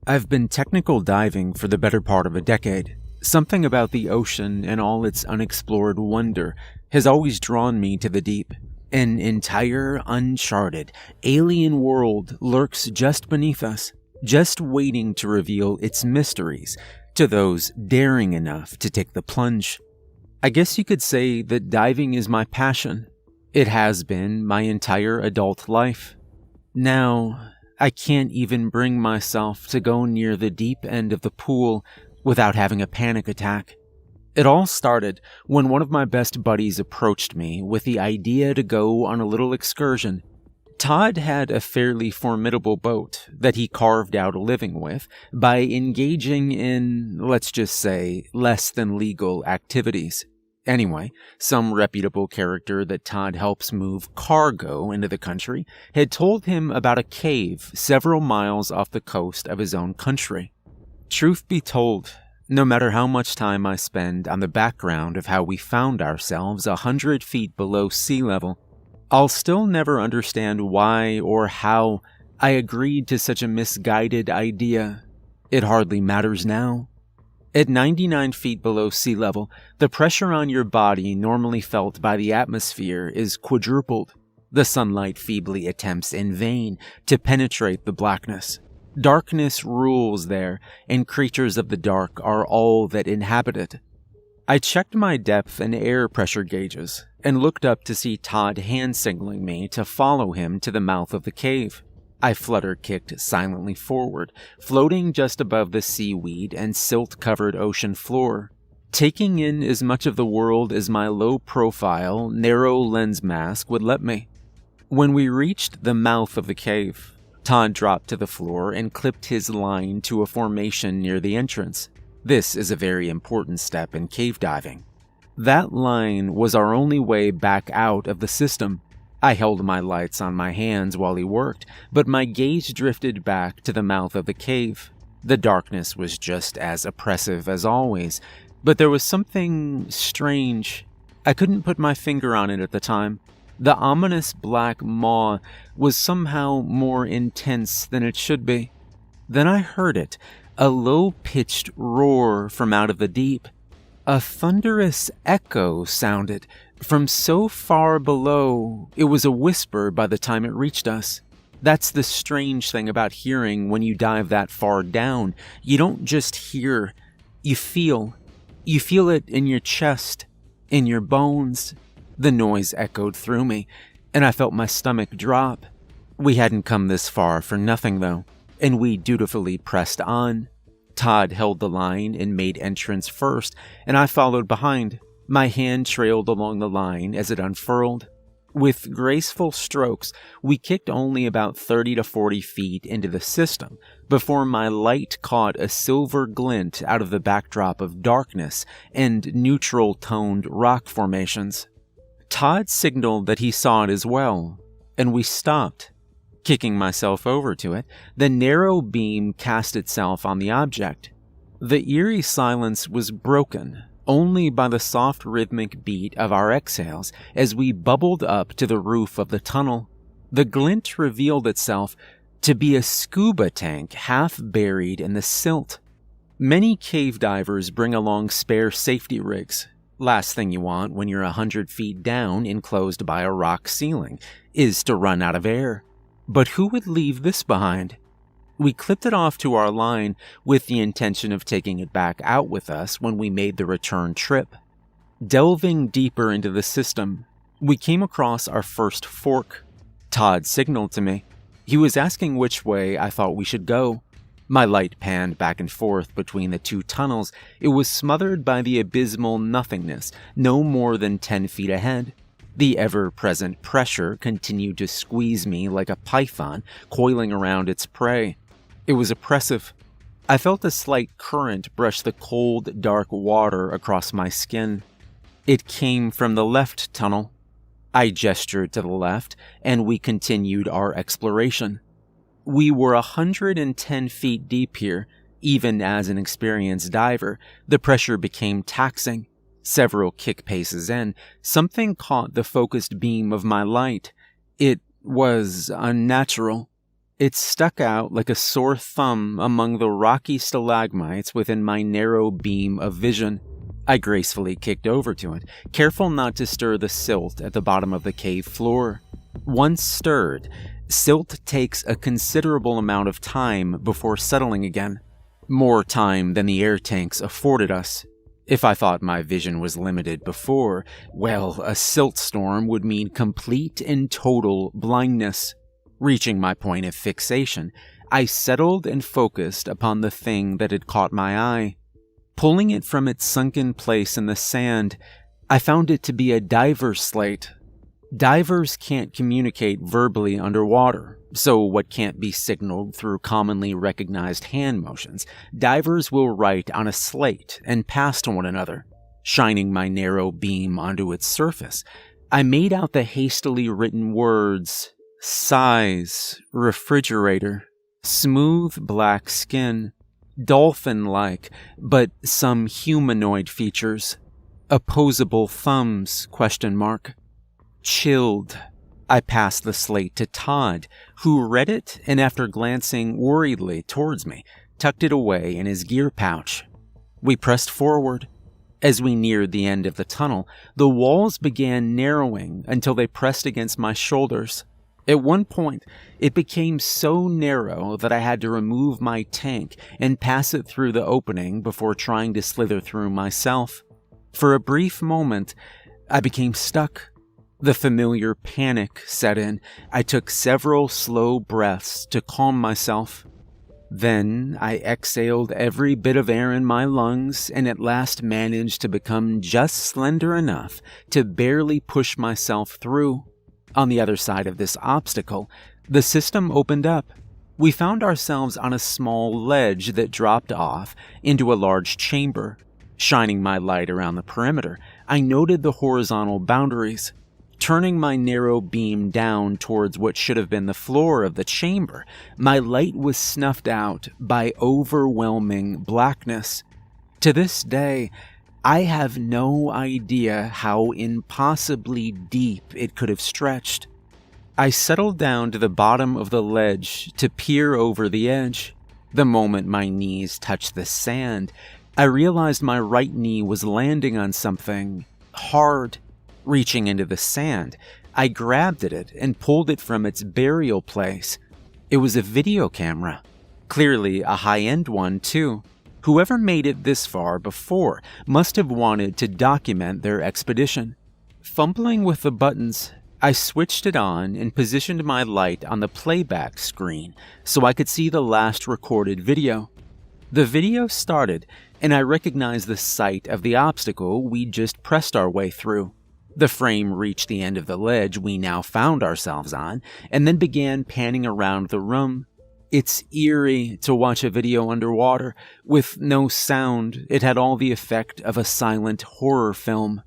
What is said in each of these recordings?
I've been technical diving for the better part of a decade. Something about the ocean and all its unexplored wonder has always drawn me to the deep. An entire, uncharted, alien world lurks just beneath us, just waiting to reveal its mysteries to those daring enough to take the plunge. I guess you could say that diving is my passion. It has been my entire adult life. Now, I can't even bring myself to go near the deep end of the pool without having a panic attack. It all started when one of my best buddies approached me with the idea to go on a little excursion. Todd had a fairly formidable boat that he carved out a living with by engaging in, let's just say, less than legal activities. Anyway, some reputable character that Todd helps move cargo into the country had told him about a cave several miles off the coast of his own country. Truth be told, no matter how much time I spend on the background of how we found ourselves 100 feet below sea level, I'll still never understand why or how I agreed to such a misguided idea. It hardly matters now. At 99 feet below sea level, the pressure on your body normally felt by the atmosphere is quadrupled. The sunlight feebly attempts in vain to penetrate the blackness. Darkness rules there, and creatures of the dark are all that inhabit it. I checked my depth and air pressure gauges, and looked up to see Todd hand-signaling me to follow him to the mouth of the cave. I flutter-kicked silently forward, floating just above the seaweed and silt-covered ocean floor, taking in as much of the world as my low-profile, narrow lens mask would let me. When we reached the mouth of the cave, Todd dropped to the floor and clipped his line to a formation near the entrance. This is a very important step in cave diving. That line was our only way back out of the system. I held my lights on my hands while he worked, but my gaze drifted back to the mouth of the cave. The darkness was just as oppressive as always, but there was something strange. I couldn't put my finger on it at the time. The ominous black maw was somehow more intense than it should be. Then I heard it, a low-pitched roar from out of the deep. A thunderous echo sounded from so far below, it was a whisper by the time it reached us. That's the strange thing about hearing when you dive that far down. You don't just hear, you feel. You feel it in your chest, in your bones. The noise echoed through me, and I felt my stomach drop. We hadn't come this far for nothing, though, and we dutifully pressed on. Todd held the line and made entrance first, and I followed behind. My hand trailed along the line as it unfurled. With graceful strokes, we kicked only about 30 to 40 feet into the system before my light caught a silver glint out of the backdrop of darkness and neutral-toned rock formations. Todd signaled that he saw it as well, and we stopped. Kicking myself over to it, the narrow beam cast itself on the object. The eerie silence was broken only by the soft rhythmic beat of our exhales as we bubbled up to the roof of the tunnel. The glint revealed itself to be a scuba tank half buried in the silt. Many cave divers bring along spare safety rigs. Last thing you want when you're 100 feet down enclosed by a rock ceiling is to run out of air. But who would leave this behind? We clipped it off to our line with the intention of taking it back out with us when we made the return trip. Delving deeper into the system, we came across our first fork. Todd signaled to me. He was asking which way I thought we should go. My light panned back and forth between the two tunnels. It was smothered by the abysmal nothingness, no more than 10 feet ahead. The ever-present pressure continued to squeeze me like a python coiling around its prey. It was oppressive. I felt a slight current brush the cold, dark water across my skin. It came from the left tunnel. I gestured to the left, and we continued our exploration. We were 110 feet deep here. Even as an experienced diver, the pressure became taxing. Several kick paces in, something caught the focused beam of my light. It was unnatural. It stuck out like a sore thumb among the rocky stalagmites within my narrow beam of vision. I gracefully kicked over to it, careful not to stir the silt at the bottom of the cave floor. Once stirred, silt takes a considerable amount of time before settling again. More time than the air tanks afforded us. If I thought my vision was limited before, well, a silt storm would mean complete and total blindness. Reaching my point of fixation, I settled and focused upon the thing that had caught my eye. Pulling it from its sunken place in the sand, I found it to be a diver's slate. Divers can't communicate verbally underwater, so what can't be signaled through commonly recognized hand motions, divers will write on a slate and pass to one another. Shining my narrow beam onto its surface, I made out the hastily written words: size, refrigerator, smooth black skin, dolphin-like, but some humanoid features, opposable thumbs, ? Chilled. I passed the slate to Todd, who read it and after glancing worriedly towards me, tucked it away in his gear pouch. We pressed forward. As we neared the end of the tunnel, the walls began narrowing until they pressed against my shoulders. At one point, it became so narrow that I had to remove my tank and pass it through the opening before trying to slither through myself. For a brief moment, I became stuck. The familiar panic set in. I took several slow breaths to calm myself. Then I exhaled every bit of air in my lungs and at last managed to become just slender enough to barely push myself through. On the other side of this obstacle, the system opened up. We found ourselves on a small ledge that dropped off into a large chamber. Shining my light around the perimeter, I noted the horizontal boundaries. Turning my narrow beam down towards what should have been the floor of the chamber, my light was snuffed out by overwhelming blackness. To this day, I have no idea how impossibly deep it could have stretched. I settled down to the bottom of the ledge to peer over the edge. The moment my knees touched the sand, I realized my right knee was landing on something hard. Reaching into the sand, I grabbed at it and pulled it from its burial place. It was a video camera. Clearly a high-end one, too. Whoever made it this far before must have wanted to document their expedition. Fumbling with the buttons, I switched it on and positioned my light on the playback screen so I could see the last recorded video. The video started, and I recognized the site of the obstacle we just pressed our way through. The frame reached the end of the ledge we now found ourselves on, and then began panning around the room. It's eerie to watch a video underwater. With no sound, it had all the effect of a silent horror film.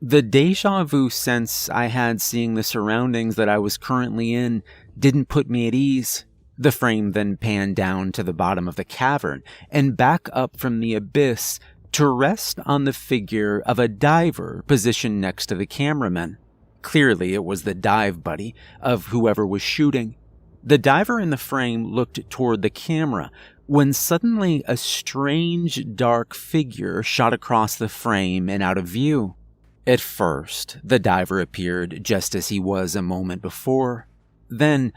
The déjà vu sense I had seeing the surroundings that I was currently in didn't put me at ease. The frame then panned down to the bottom of the cavern and back up from the abyss to rest on the figure of a diver positioned next to the cameraman. Clearly it was the dive buddy of whoever was shooting. The diver in the frame looked toward the camera when suddenly a strange dark figure shot across the frame and out of view. At first, the diver appeared just as he was a moment before. Then,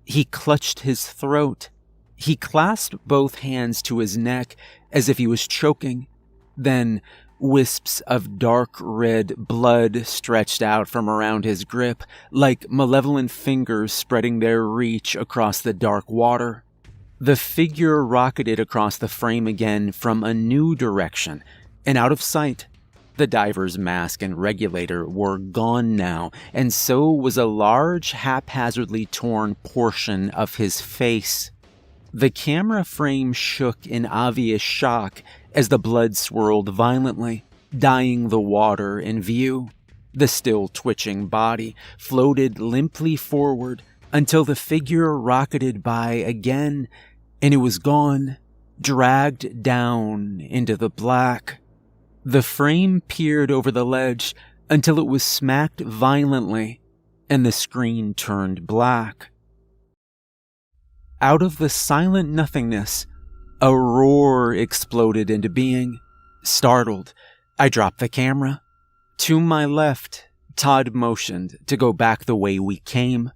he clutched his throat. He clasped both hands to his neck as if he was choking. Then, wisps of dark red blood stretched out from around his grip, like malevolent fingers spreading their reach across the dark water. The figure rocketed across the frame again from a new direction, and out of sight. The diver's mask and regulator were gone now, and so was a large, haphazardly torn portion of his face. The camera frame shook in obvious shock as the blood swirled violently, dyeing the water in view. The still twitching body floated limply forward until the figure rocketed by again, and it was gone, dragged down into the black. The frame peered over the ledge until it was smacked violently, and the screen turned black. Out of the silent nothingness, a roar exploded into being. Startled, I dropped the camera. To my left, Todd motioned to go back the way we came.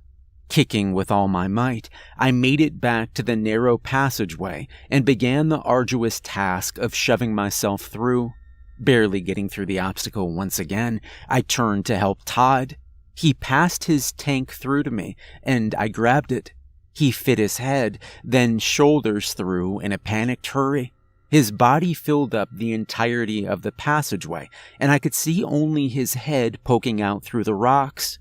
Kicking with all my might, I made it back to the narrow passageway and began the arduous task of shoving myself through. Barely getting through the obstacle once again, I turned to help Todd. He passed his tank through to me, and I grabbed it. He fit his head, then shoulders through in a panicked hurry. His body filled up the entirety of the passageway, and I could see only his head poking out through the rocks.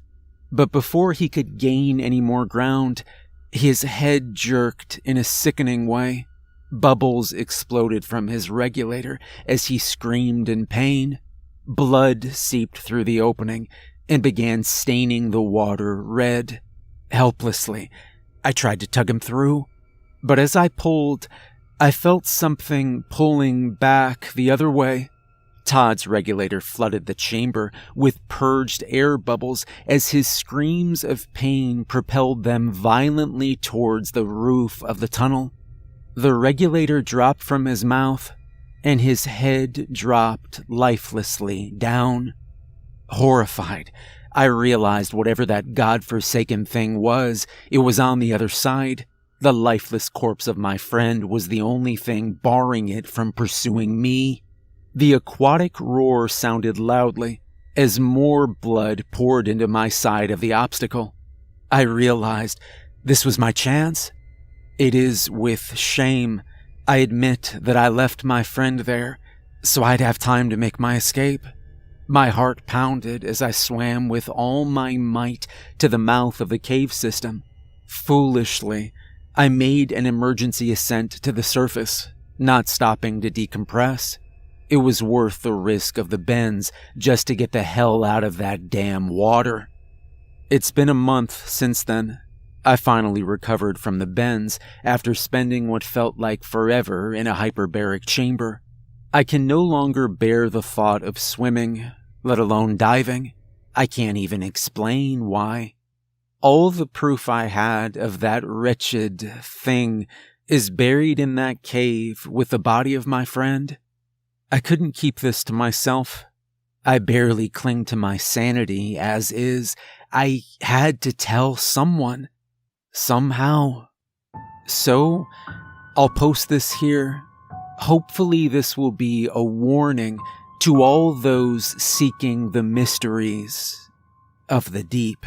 But before he could gain any more ground, his head jerked in a sickening way. Bubbles exploded from his regulator as he screamed in pain. Blood seeped through the opening and began staining the water red. Helplessly, I tried to tug him through, but as I pulled, I felt something pulling back the other way. Todd's regulator flooded the chamber with purged air bubbles as his screams of pain propelled them violently towards the roof of the tunnel. The regulator dropped from his mouth, and his head dropped lifelessly down. Horrified, I realized whatever that godforsaken thing was, it was on the other side. The lifeless corpse of my friend was the only thing barring it from pursuing me. The aquatic roar sounded loudly as more blood poured into my side of the obstacle. I realized this was my chance. It is with shame I admit that I left my friend there so I'd have time to make my escape. My heart pounded as I swam with all my might to the mouth of the cave system. Foolishly, I made an emergency ascent to the surface, not stopping to decompress. It was worth the risk of the bends just to get the hell out of that damn water. It's been a month since then. I finally recovered from the bends after spending what felt like forever in a hyperbaric chamber. I can no longer bear the thought of swimming, let alone diving. I can't even explain why. All the proof I had of that wretched thing is buried in that cave with the body of my friend. I couldn't keep this to myself. I barely cling to my sanity as is. I had to tell someone. Somehow. So, I'll post this here. Hopefully this will be a warning to all those seeking the mysteries of the deep.